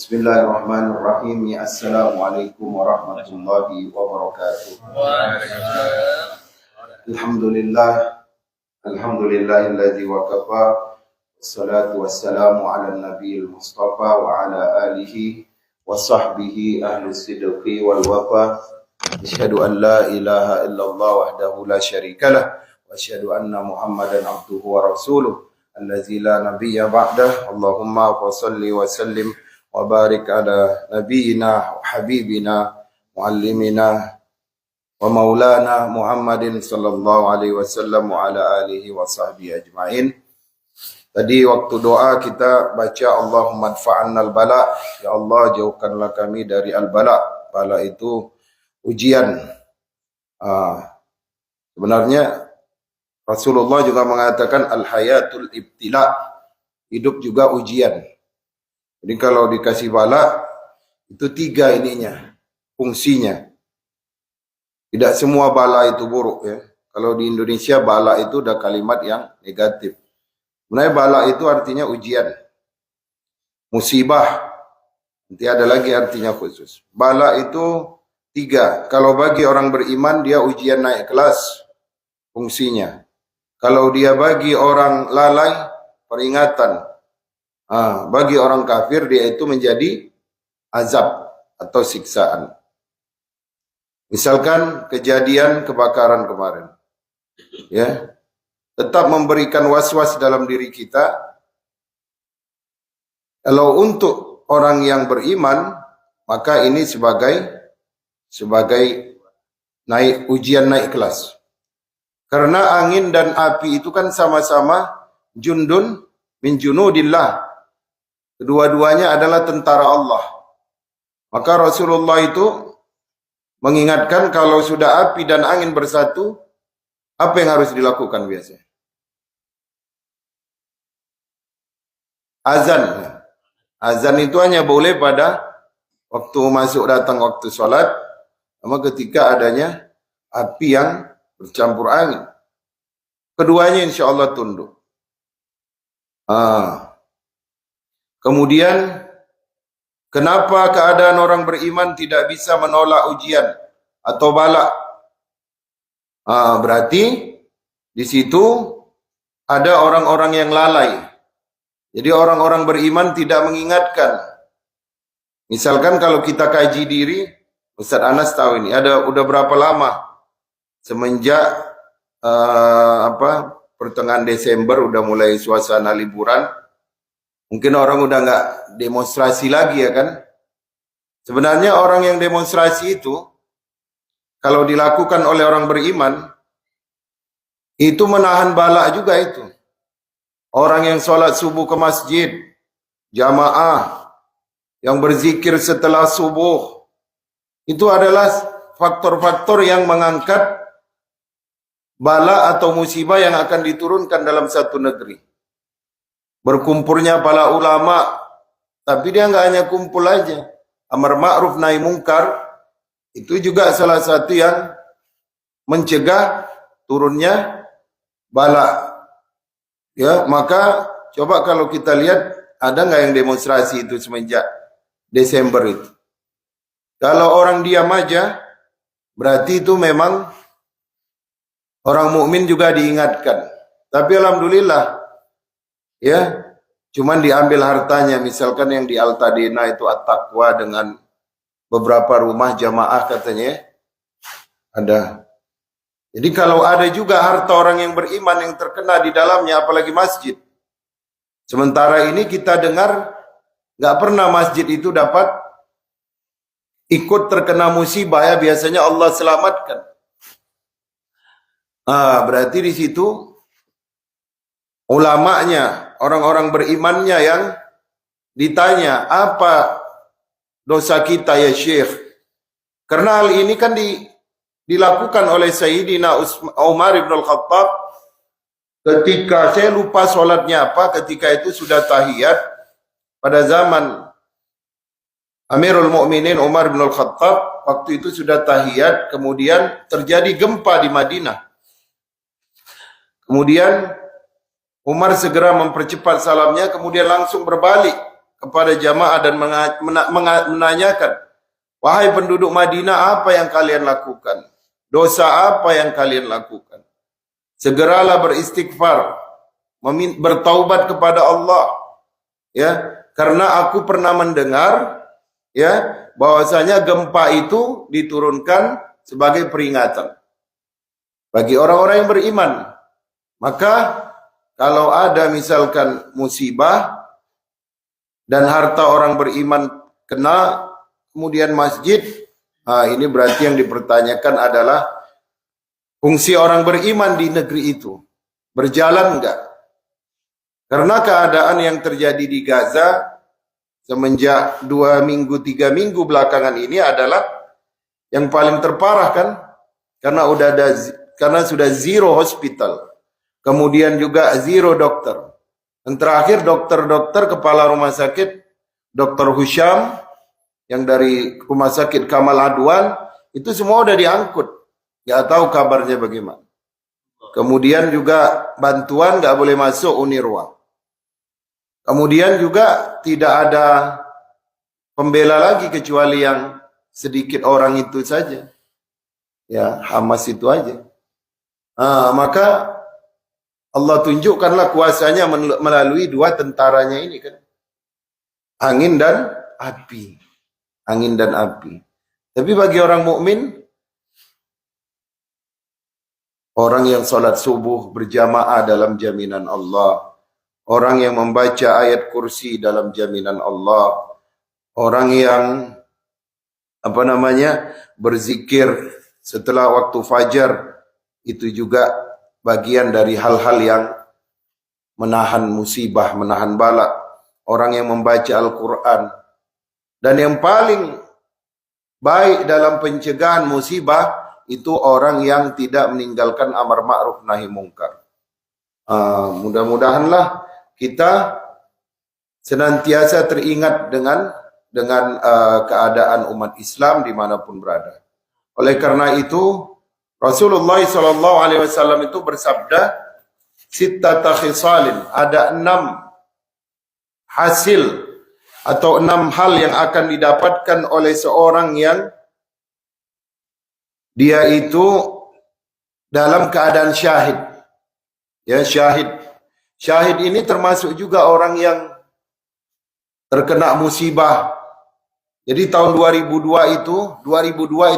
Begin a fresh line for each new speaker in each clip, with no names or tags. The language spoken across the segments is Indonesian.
Bismillahirrahmanirrahim. Assalamualaikum warahmatullahi wabarakatuh. Alhamdulillah. Alhamdulillahilladzi wakafa. Wassalatu wassalamu ala nabiyil mustafa wa ala alihi wa sahbihi ahli sidqi wal wafa. Asyhadu an la ilaha illallah wahdahu la syarikalah wa asyhadu anna Muhammadan abduhu wa rasuluh allazi la nabiyya ba'dah. Allahumma shalli wa sallim wa barik ala nabiyyina wa habibina muallimina wa maulana Muhammadin sallallahu alaihi wasallam wa ala alihi wa sahbihi ajma'in. Tadi waktu doa kita baca Allahumma adfa'annal bala, ya Allah jauhkanlah kami dari al-bala. Bala itu ujian. Sebenarnya Rasulullah juga mengatakan al-hayatul ibtila, hidup juga ujian. Jadi kalau dikasih bala, itu tiga ininya, fungsinya. Tidak semua bala itu buruk ya. Kalau di Indonesia bala itu udah kalimat yang negatif. Sebenarnya bala itu artinya ujian. Musibah, nanti ada lagi artinya khusus. Bala itu tiga. Kalau bagi orang beriman, dia ujian naik kelas, fungsinya. Kalau dia bagi orang lalai, peringatan. Bagi orang kafir dia itu menjadi azab atau siksaan. Misalkan kejadian kebakaran kemarin, ya, tetap memberikan was-was dalam diri kita. Kalau untuk orang yang beriman, maka ini sebagai ujian naik kelas. Karena angin dan api itu kan sama-sama jundun min junudillah. Kedua-duanya adalah tentara Allah. Maka Rasulullah itu mengingatkan kalau sudah api dan angin bersatu, apa yang harus dilakukan biasanya? Azan. Azan itu hanya boleh pada waktu masuk datang waktu sholat, sama ketika adanya api yang bercampur angin. Keduanya insya Allah tunduk. Kemudian, kenapa keadaan orang beriman tidak bisa menolak ujian atau bala? Berarti di situ ada orang-orang yang lalai. Jadi orang-orang beriman tidak mengingatkan. Misalkan kalau kita kaji diri, Ustaz Anas tahu ini, udah berapa lama? Semenjak pertengahan Desember udah mulai suasana liburan. Mungkin orang udah nggak demonstrasi lagi ya kan. Sebenarnya orang yang demonstrasi itu, kalau dilakukan oleh orang beriman, itu menahan bala juga itu. Orang yang sholat subuh ke masjid, jamaah, yang berzikir setelah subuh, itu adalah faktor-faktor yang mengangkat bala atau musibah yang akan diturunkan dalam satu negeri. Berkumpulnya para ulama, tapi dia nggak hanya kumpul aja. Amar ma'ruf nahi mungkar, itu juga salah satu yang mencegah turunnya bala. Ya, maka coba kalau kita lihat, ada nggak yang demonstrasi itu semenjak Desember itu? Kalau orang diam aja, berarti itu memang orang mukmin juga diingatkan. Tapi alhamdulillah, ya, cuman diambil hartanya. Misalkan yang di Altadena itu At-Taqwa dengan beberapa rumah jamaah katanya ada. Jadi kalau ada juga harta orang yang beriman yang terkena di dalamnya, apalagi masjid. Sementara ini kita dengar nggak pernah masjid itu dapat ikut terkena musibah ya, biasanya Allah selamatkan. Berarti di situ ulamanya, orang-orang berimannya yang ditanya, apa dosa kita ya Syekh? Karena hal ini kan dilakukan oleh Sayyidina Umar ibn al-Khattab ketika, saya lupa sholatnya apa, ketika itu sudah tahiyat pada zaman Amirul Mukminin Umar ibn al-Khattab, waktu itu sudah tahiyat, kemudian terjadi gempa di Madinah. Kemudian Umar segera mempercepat salamnya, kemudian langsung berbalik kepada jamaah dan menanyakan, wahai penduduk Madinah, apa yang kalian lakukan? Dosa apa yang kalian lakukan? Segeralah beristighfar, bertaubat kepada Allah, ya, karena aku pernah mendengar, ya, bahwasanya gempa itu diturunkan sebagai peringatan bagi orang-orang yang beriman. Maka kalau ada misalkan musibah dan harta orang beriman kena, kemudian masjid, ini berarti yang dipertanyakan adalah fungsi orang beriman di negeri itu. Berjalan enggak? Karena keadaan yang terjadi di Gaza semenjak 2 minggu, 3 minggu belakangan ini adalah yang paling terparah kan? Karena sudah zero hospital. Kemudian juga zero dokter. Dan terakhir dokter-dokter kepala rumah sakit, Dr. Husyam, yang dari rumah sakit Kamal Adwan, itu semua udah diangkut. Nggak tahu kabarnya bagaimana. Kemudian juga bantuan nggak boleh masuk UNIRWA. Kemudian juga tidak ada pembela lagi kecuali yang sedikit orang itu saja. Ya, Hamas itu aja. Maka Allah tunjukkanlah kuasanya melalui 2 tentaranya ini kan. Angin dan api. Angin dan api. Tapi bagi orang mukmin, orang yang sholat subuh berjamaah dalam jaminan Allah. Orang yang membaca ayat kursi dalam jaminan Allah. Orang yang berzikir setelah waktu fajar, itu juga bagian dari hal-hal yang menahan musibah, menahan bala. Orang yang membaca Al-Quran. Dan yang paling baik dalam pencegahan musibah, itu orang yang tidak meninggalkan amar ma'ruf nahi mungkar. Mudah-mudahanlah kita senantiasa teringat dengan keadaan umat Islam dimanapun berada. Oleh karena itu, Rasulullah SAW itu bersabda, sittata khisalin, ada 6 hasil atau 6 hal yang akan didapatkan oleh seorang yang dia itu dalam keadaan syahid. Ya, syahid. Syahid ini termasuk juga orang yang terkena musibah. Jadi tahun 2002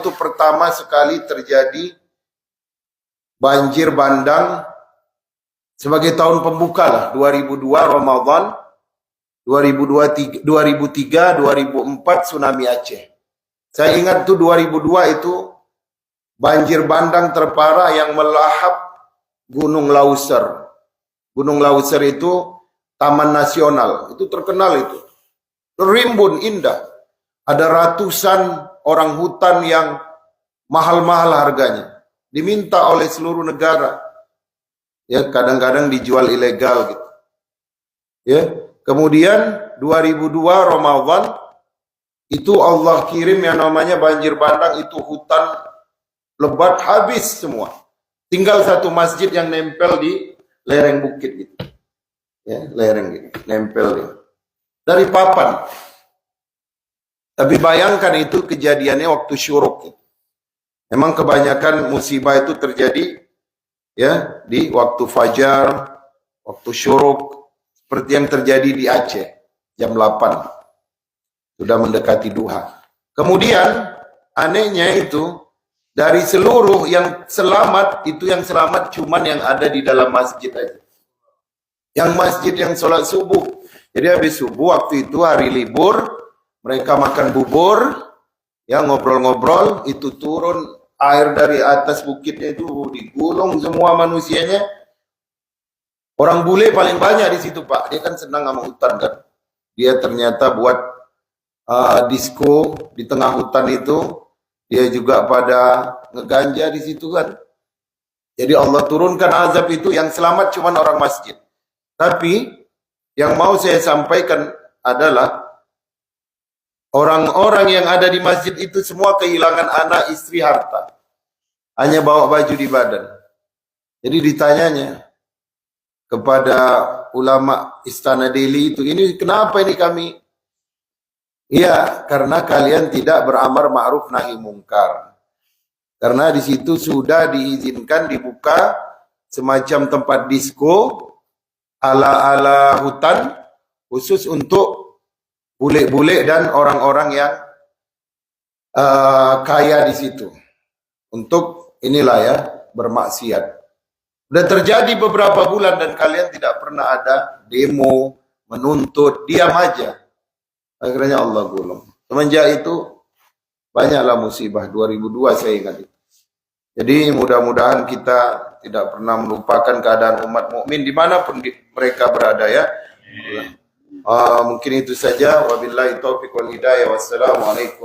itu pertama sekali terjadi banjir bandang sebagai tahun pembuka lah. 2002 Ramadan, 2003, 2004 tsunami Aceh. Saya ingat tuh 2002 itu banjir bandang terparah yang melahap Gunung Lauser. Gunung Lauser itu taman nasional, itu terkenal itu. Rimbun indah. Ada ratusan orang hutan yang mahal-mahal harganya. Diminta oleh seluruh negara. Ya, kadang-kadang dijual ilegal gitu. Ya, kemudian 2002 Ramadan itu Allah kirim yang namanya banjir bandang, itu hutan lebat habis semua. Tinggal 1 masjid yang nempel di lereng bukit gitu. Ya, lereng gitu, nempel gitu. Dari papan. Tapi bayangkan itu kejadiannya waktu syuruk gitu. Memang kebanyakan musibah itu terjadi ya di waktu fajar, waktu syuruk, seperti yang terjadi di Aceh jam 8. Sudah mendekati duha. Kemudian anehnya itu dari seluruh yang selamat, itu yang selamat cuman yang ada di dalam masjid aja. Yang masjid yang sholat subuh. Jadi habis subuh waktu itu hari libur, mereka makan bubur, ya ngobrol-ngobrol, itu turun air dari atas bukitnya itu digulung semua manusianya. Orang bule paling banyak di situ Pak, dia kan senang sama hutan kan. Dia ternyata buat disco di tengah hutan itu, dia juga pada ngeganja di situ kan. Jadi Allah turunkan azab itu, yang selamat cuma orang masjid. Tapi yang mau saya sampaikan adalah orang-orang yang ada di masjid itu semua kehilangan anak, istri, harta. Hanya bawa baju di badan. Jadi ditanyanya kepada ulama Istana Delhi itu, ini kenapa ini kami Iya, karena kalian tidak beramar ma'ruf nahi mungkar. Karena di situ sudah diizinkan dibuka semacam tempat disko ala-ala hutan khusus untuk bule-bule dan orang-orang yang kaya di situ. Untuk inilah ya, bermaksiat. Dan terjadi beberapa bulan dan kalian tidak pernah ada demo, menuntut, diam aja. Akhirnya Allah gulung. Semenjak itu banyaklah musibah. 2002 saya ingat itu. Jadi mudah-mudahan kita tidak pernah melupakan keadaan umat mukmin dimanapun mereka berada ya. Mungkin itu saja. Wabillahi taufiq wal hidayah. Wassalamualaikum.